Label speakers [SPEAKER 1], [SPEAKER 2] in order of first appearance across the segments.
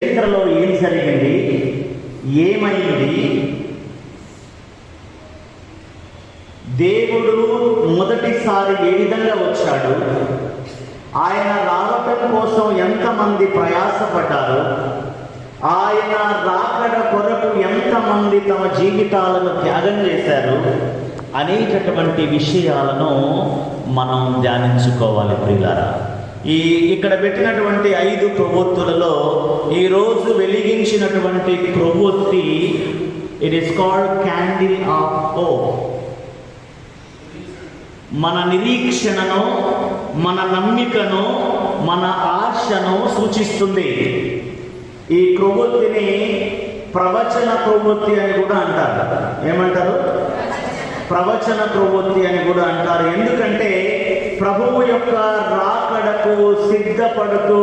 [SPEAKER 1] చరిత్రలో ఏం జరిగింది, ఏమైంది, దేవుడు మొదటిసారి ఏ విధంగా వచ్చాడు, ఆయన రావటం కోసం ఎంతమంది ప్రయాసపడ్డారు, ఆయన రాకడ కొరకు ఎంతమంది తమ జీవితాలను త్యాగం చేశారు అనేటటువంటి విషయాలను మనం ధ్యానించుకోవాలి ప్రియులారా. ఇక్కడ పెట్టినటువంటి 5 ప్రవృత్తులలో ఈరోజు వెలిగించినటువంటి ప్రవృత్తి, it is called candle of hope. మన నిరీక్షణను, మన నమ్మికను, మన ఆశను సూచిస్తుంది. ఈ ప్రవృత్తిని ప్రవచన ప్రవృత్తి అని కూడా అంటారు. ఏమంటారు? ప్రవచన ప్రవృత్తి అని కూడా అంటారు. ఎందుకంటే ప్రభువు యొక్క రాకడకు సిద్ధపడుతూ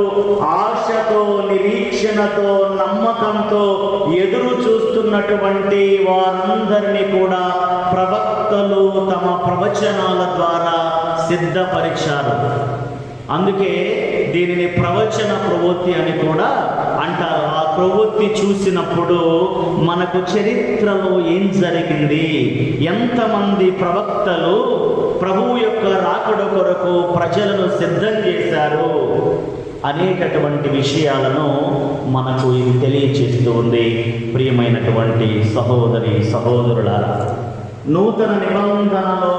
[SPEAKER 1] ఆశతో, నిరీక్షణతో, నమ్మకంతో ఎదురు చూస్తున్నటువంటి వారందరినీ కూడా ప్రవక్తలు తమ ప్రవచనాల ద్వారా సిద్ధపరిచారు. అందుకే దీనిని ప్రవచన ప్రవృత్తి అని కూడా అంటారు. ఆ ప్రవృత్తి చూసినప్పుడు మనకు చరిత్రలో ఏం జరిగింది, ఎంతమంది ప్రవక్తలు ప్రభువు యొక్క రాకడ కొరకు ప్రజలను సిద్ధం చేశారు అనేటటువంటి విషయాలను మనకు ఇది తెలియచేస్తూ ఉంది. ప్రియమైనటువంటి సహోదరి సహోదరులారా, నూతన నిబంధనలో